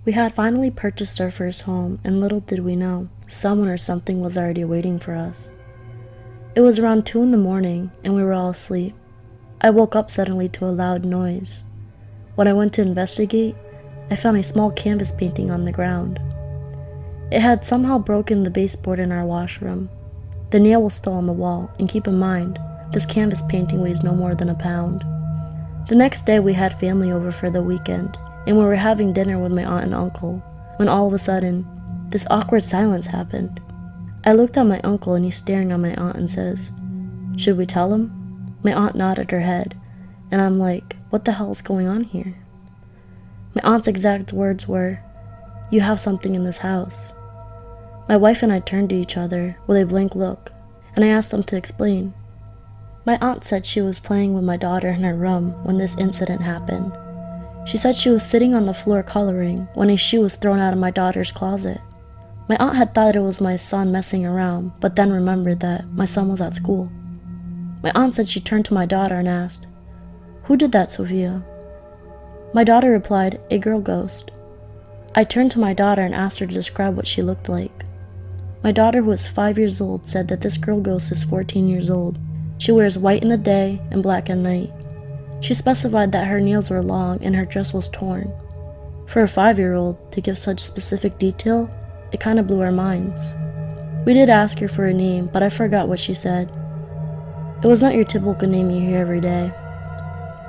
We had finally purchased our first home, and little did we know, someone or something was already waiting for us. It was around 2 in the morning, and we were all asleep. I woke up suddenly to a loud noise. When I went to investigate, I found a small canvas painting on the ground. It had somehow broken the baseboard in our washroom. The nail was still on the wall, and keep in mind, this canvas painting weighs no more than a pound. The next day we had family over for the weekend, and we were having dinner with my aunt and uncle, when all of a sudden, this awkward silence happened. I looked at my uncle and he's staring at my aunt and says, "Should we tell him?" My aunt nodded her head, and I'm like, what the hell is going on here? My aunt's exact words were, "You have something in this house." My wife and I turned to each other with a blank look, and I asked them to explain. My aunt said she was playing with my daughter in her room when this incident happened. She said she was sitting on the floor coloring when a shoe was thrown out of my daughter's closet. My aunt had thought it was my son messing around, but then remembered that my son was at school. My aunt said she turned to my daughter and asked, "Who did that, Sophia?" My daughter replied, "A girl ghost." I turned to my daughter and asked her to describe what she looked like. My daughter, who is 5 years old, said that this girl ghost is 14 years old. She wears white in the day and black at night. She specified that her nails were long and her dress was torn. For a 5-year-old to give such specific detail, it kind of blew our minds. We did ask her for a name, but I forgot what she said. It was not your typical name you hear every day.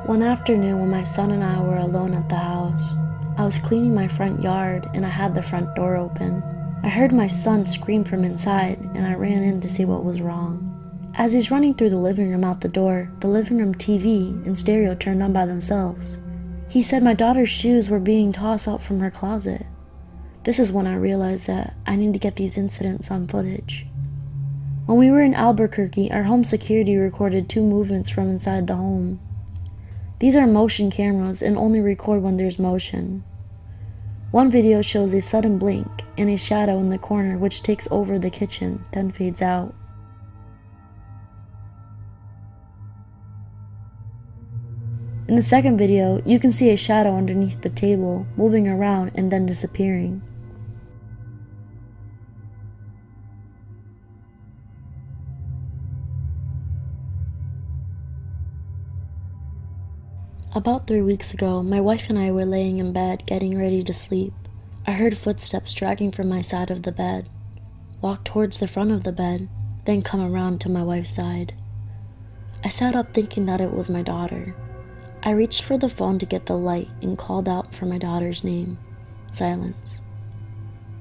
One afternoon when my son and I were alone at the house, I was cleaning my front yard and I had the front door open. I heard my son scream from inside and I ran in to see what was wrong. As he's running through the living room out the door, the living room TV and stereo turned on by themselves. He said my daughter's shoes were being tossed out from her closet. This is when I realized that I need to get these incidents on footage. When we were in Albuquerque, our home security recorded 2 movements from inside the home. These are motion cameras and only record when there's motion. One video shows a sudden blink and a shadow in the corner which takes over the kitchen, then fades out. In the second video, you can see a shadow underneath the table, moving around and then disappearing. About 3 weeks ago, my wife and I were laying in bed getting ready to sleep. I heard footsteps dragging from my side of the bed, walk towards the front of the bed, then come around to my wife's side. I sat up thinking that it was my daughter. I reached for the phone to get the light and called out for my daughter's name. Silence.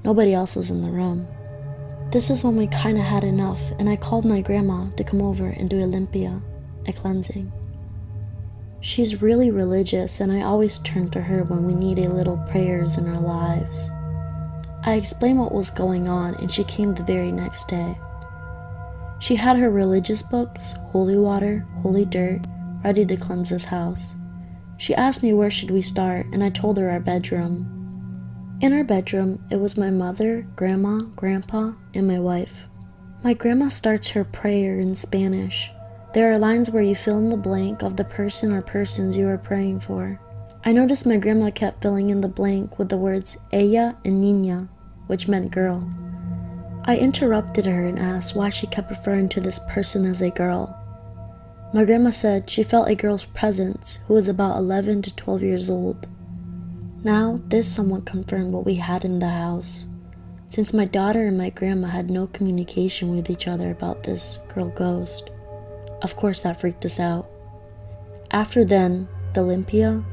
Nobody else was in the room. This is when we kinda had enough, and I called my grandma to come over and do a limpia, a cleansing. She's really religious, and I always turn to her when we need a little prayers in our lives. I explained what was going on, and she came the very next day. She had her religious books, holy water, holy dirt, ready to cleanse this house. She asked me where should we start, and I told her our bedroom. In our bedroom, it was my mother, grandma, grandpa, and my wife. My grandma starts her prayer in Spanish. There are lines where you fill in the blank of the person or persons you are praying for. I noticed my grandma kept filling in the blank with the words ella and niña, which meant girl. I interrupted her and asked why she kept referring to this person as a girl. My grandma said she felt a girl's presence who was about 11 to 12 years old. Now, this somewhat confirmed what we had in the house, since my daughter and my grandma had no communication with each other about this girl ghost. Of course, that freaked us out. After then, the limpia,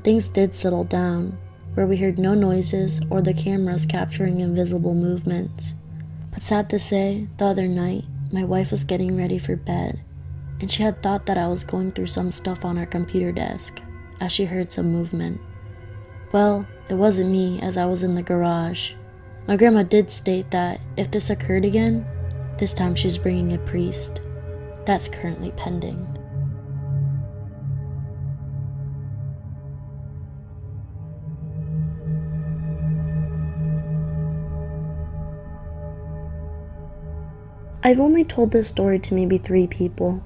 things did settle down, where we heard no noises or the cameras capturing invisible movements. But sad to say, the other night, my wife was getting ready for bed, and she had thought that I was going through some stuff on our computer desk, as she heard some movement. Well, it wasn't me, as I was in the garage. My grandma did state that if this occurred again, this time she's bringing a priest. That's currently pending. I've only told this story to maybe 3 people,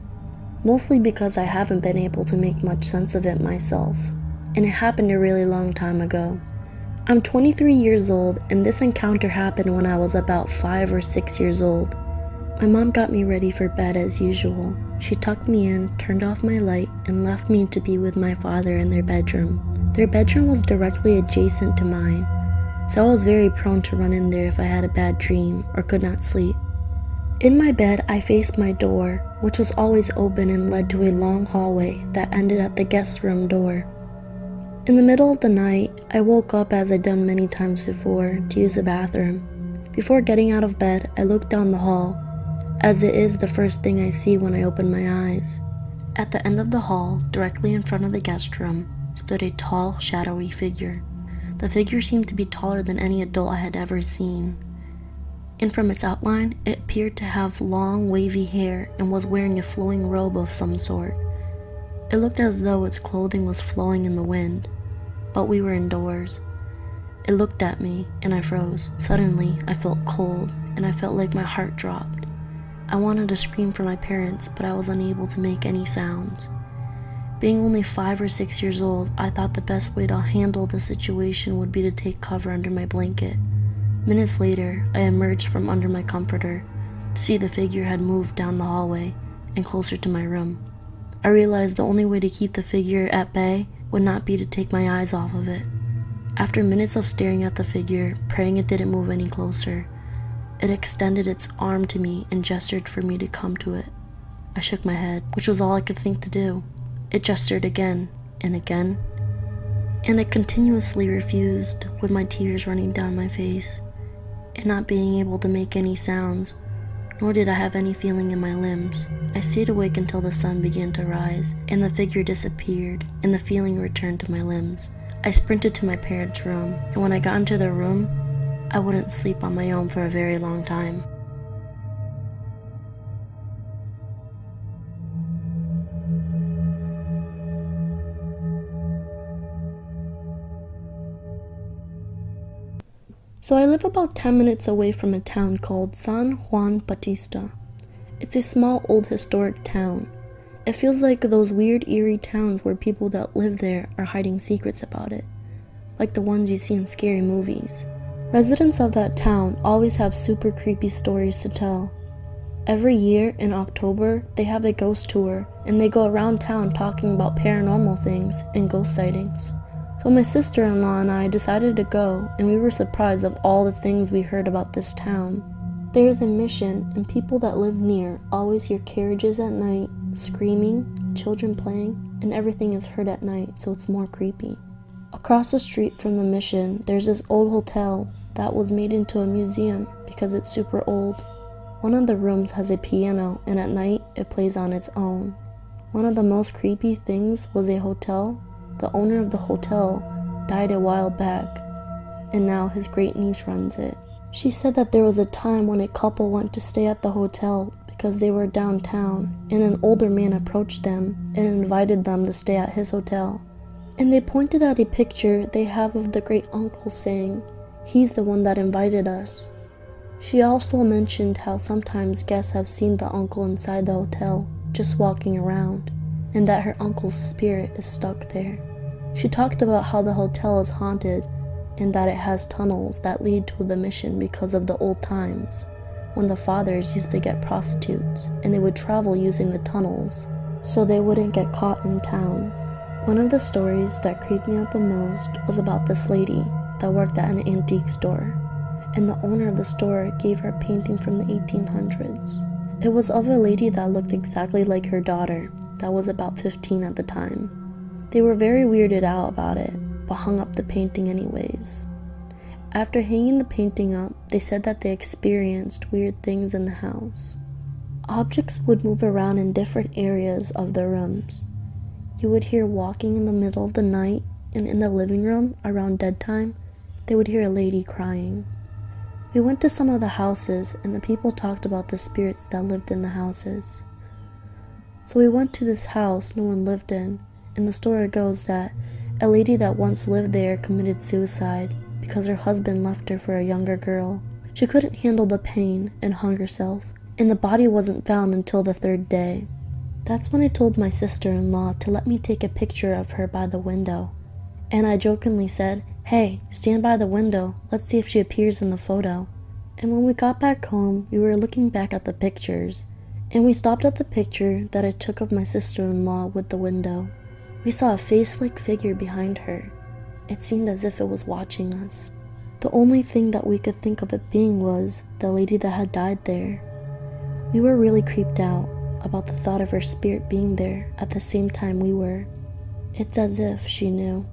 mostly because I haven't been able to make much sense of it myself, and it happened a really long time ago. I'm 23 years old, and this encounter happened when I was about 5 or 6 years old. My mom got me ready for bed as usual. She tucked me in, turned off my light, and left me to be with my father in their bedroom. Their bedroom was directly adjacent to mine, so I was very prone to run in there if I had a bad dream or could not sleep. In my bed, I faced my door, which was always open and led to a long hallway that ended at the guest room door. In the middle of the night, I woke up as I'd done many times before to use the bathroom. Before getting out of bed, I looked down the hall, as it is the first thing I see when I open my eyes. At the end of the hall, directly in front of the guest room, stood a tall, shadowy figure. The figure seemed to be taller than any adult I had ever seen. And from its outline, it appeared to have long, wavy hair and was wearing a flowing robe of some sort. It looked as though its clothing was flowing in the wind. But we were indoors. It looked at me, and I froze. Suddenly, I felt cold, and I felt like my heart dropped. I wanted to scream for my parents, but I was unable to make any sounds. Being only 5 or 6 years old, I thought the best way to handle the situation would be to take cover under my blanket. Minutes later, I emerged from under my comforter to see the figure had moved down the hallway and closer to my room. I realized the only way to keep the figure at bay would not be to take my eyes off of it. After minutes of staring at the figure, praying it didn't move any closer, it extended its arm to me and gestured for me to come to it. I shook my head, which was all I could think to do. It gestured again, and again, and it continuously refused, with my tears running down my face, and not being able to make any sounds, nor did I have any feeling in my limbs. I stayed awake until the sun began to rise, and the figure disappeared, and the feeling returned to my limbs. I sprinted to my parents' room, and when I got into their room, I wouldn't sleep on my own for a very long time. So I live about 10 minutes away from a town called San Juan Bautista. It's a small old historic town. It feels like those weird eerie towns where people that live there are hiding secrets about it, like the ones you see in scary movies. Residents of that town always have super creepy stories to tell. Every year in October, they have a ghost tour and they go around town talking about paranormal things and ghost sightings. So my sister-in-law and I decided to go, and we were surprised of all the things we heard about this town. There's a mission, and people that live near always hear carriages at night, screaming, children playing, and everything is heard at night, so it's more creepy. Across the street from the mission, there's this old hotel that was made into a museum because it's super old. One of the rooms has a piano, and at night, it plays on its own. One of the most creepy things was a hotel. The owner of the hotel died a while back, and now his great niece runs it. She said that there was a time when a couple went to stay at the hotel because they were downtown, and an older man approached them and invited them to stay at his hotel. And they pointed at a picture they have of the great uncle saying, "He's the one that invited us." She also mentioned how sometimes guests have seen the uncle inside the hotel, just walking around, and that her uncle's spirit is stuck there. She talked about how the hotel is haunted and that it has tunnels that lead to the mission because of the old times, when the fathers used to get prostitutes and they would travel using the tunnels so they wouldn't get caught in town. One of the stories that creeped me out the most was about this lady that worked at an antique store, and the owner of the store gave her a painting from the 1800s. It was of a lady that looked exactly like her daughter, that was about 15 at the time. They were very weirded out about it, but hung up the painting anyways. After hanging the painting up, they said that they experienced weird things in the house. Objects would move around in different areas of the rooms. You would hear walking in the middle of the night, and in the living room, around dead time, they would hear a lady crying. We went to some of the houses, and the people talked about the spirits that lived in the houses. So we went to this house no one lived in, and the story goes that a lady that once lived there committed suicide because her husband left her for a younger girl. She couldn't handle the pain and hung herself, and the body wasn't found until the 3rd day. That's when I told my sister-in-law to let me take a picture of her by the window, and I jokingly said, "Hey, stand by the window. Let's see if she appears in the photo." And when we got back home, we were looking back at the pictures, and we stopped at the picture that I took of my sister-in-law with the window. We saw a face-like figure behind her. It seemed as if it was watching us. The only thing that we could think of it being was the lady that had died there. We were really creeped out about the thought of her spirit being there at the same time we were. It's as if she knew.